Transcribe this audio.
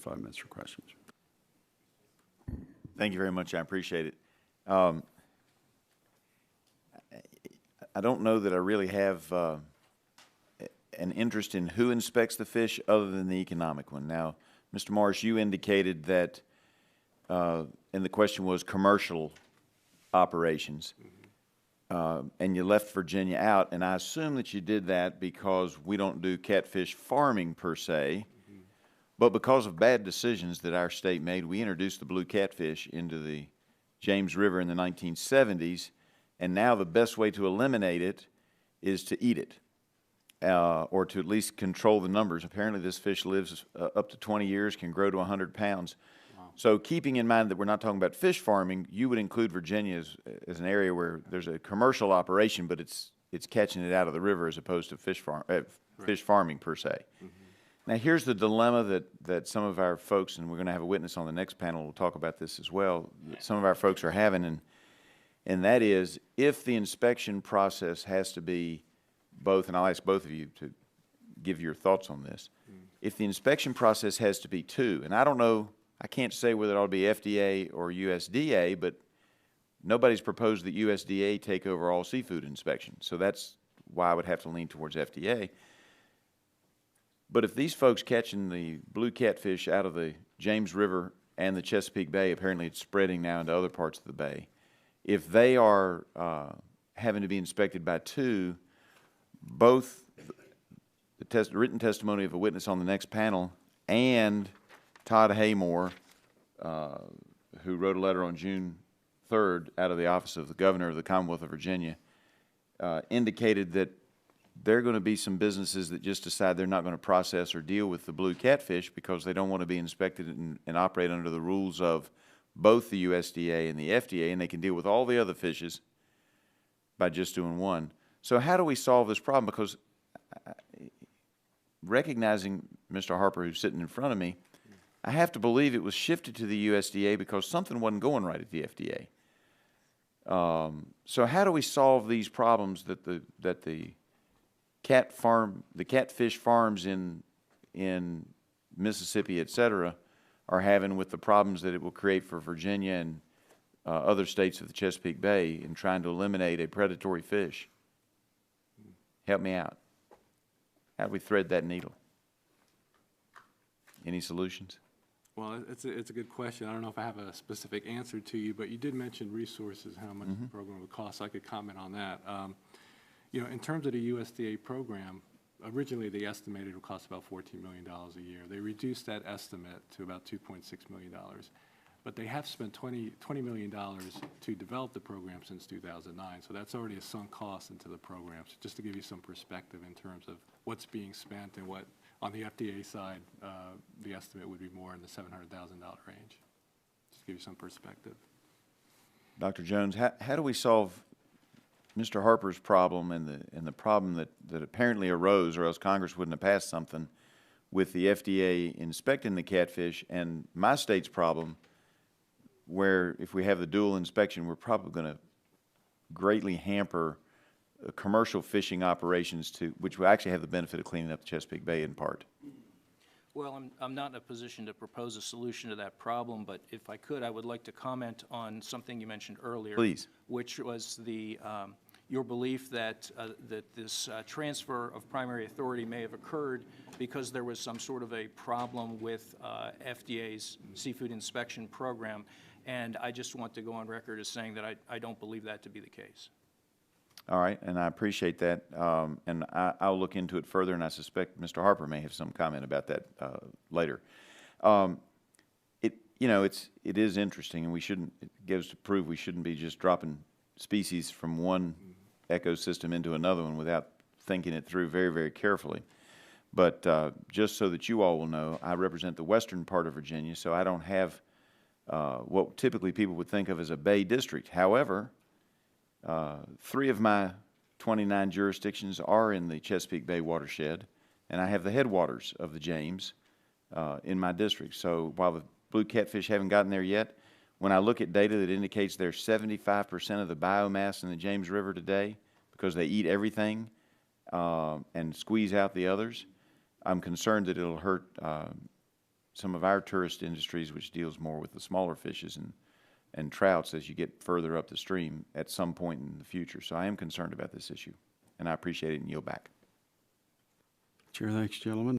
5 minutes for questions. Thank you very much. I appreciate it. I don't know that I really have an interest in who inspects the fish other than the economic one. Now, Mr. Morris, you indicated that, and the question was commercial operations, and you left Virginia out, and I assume that you did that because we don't do catfish farming per se, but because of bad decisions that our state made, we introduced the blue catfish into the James River in the 1970s, and now the best way to eliminate it is to eat it, or to at least control the numbers. Apparently this fish lives up to 20 years, can grow to 100 pounds. Wow. So keeping in mind that we're not talking about fish farming, you would include Virginia as an area where there's a commercial operation, but it's catching it out of the river as opposed to fish farming per se. Mm-hmm. Now, here's the dilemma that some of our folks, and we're going to have a witness on the next panel who will talk about this as well, some of our folks are having, and that is if the inspection process has to be both, and I'll ask both of you to give your thoughts on this, if the inspection process has to be two, and I don't know, I can't say whether it ought to be FDA or USDA, but nobody's proposed that USDA take over all seafood inspection, so that's why I would have to lean towards FDA. But if these folks catching the blue catfish out of the James River and the Chesapeake Bay, apparently it's spreading now into other parts of the bay, if they are having to be inspected by two, both the written testimony of a witness on the next panel and Todd Haymore, who wrote a letter on June 3rd out of the office of the governor of the Commonwealth of Virginia, indicated that there are going to be some businesses that just decide they're not going to process or deal with the blue catfish because they don't want to be inspected and operate under the rules of both the USDA and the FDA, and they can deal with all the other fishes by just doing one. So how do we solve this problem? Because recognizing Mr. Harper, who's sitting in front of me, I have to believe it was shifted to the USDA because something wasn't going right at the FDA. So how do we solve these problems that the catfish farms in Mississippi, et cetera, are having with the problems that it will create for Virginia and other states of the Chesapeake Bay in trying to eliminate a predatory fish? Help me out. How do we thread that needle? Any solutions? Well, it's a good question. I don't know if I have a specific answer to you, but you did mention resources, how much the program would cost. So I could comment on that. You know, in terms of the USDA program, originally they estimated it would cost about $14 million a year. They reduced that estimate to about $2.6 million. But they have spent $20 million to develop the program since 2009. So that's already a sunk cost into the program. So just to give you some perspective in terms of what's being spent and what, on the FDA side, the estimate would be more in the $700,000 range. Just to give you some perspective. Dr. Jones, how do we solve Mr. Harper's problem and the problem that apparently arose, or else Congress wouldn't have passed something, with the FDA inspecting the catfish, and my state's problem, where if we have the dual inspection, we're probably going to greatly hamper commercial fishing operations, which will actually have the benefit of cleaning up the Chesapeake Bay in part? Well, I'm not in a position to propose a solution to that problem, but if I could, I would like to comment on something you mentioned earlier. Please. Which was your belief that this transfer of primary authority may have occurred because there was some sort of a problem with FDA's seafood inspection program, and I just want to go on record as saying that I don't believe that to be the case. All right, and I appreciate that, and I'll look into it further, and I suspect Mr. Harper may have some comment about that later. It is interesting, and we shouldn't. It goes to prove we shouldn't be just dropping species from one ecosystem into another one without thinking it through very, very carefully. But just so that you all will know, I represent the western part of Virginia, so I don't have what typically people would think of as a bay district. However, 3 of my 29 jurisdictions are in the Chesapeake Bay watershed, and I have the headwaters of the James in my district. So while the blue catfish haven't gotten there yet, when I look at data that indicates there's 75% of the biomass in the James River today because they eat everything and squeeze out the others, I'm concerned that it'll hurt some of our tourist industries, which deals more with the smaller fishes and trouts as you get further up the stream at some point in the future. So I am concerned about this issue, and I appreciate it and yield back. Chair, thanks, gentlemen.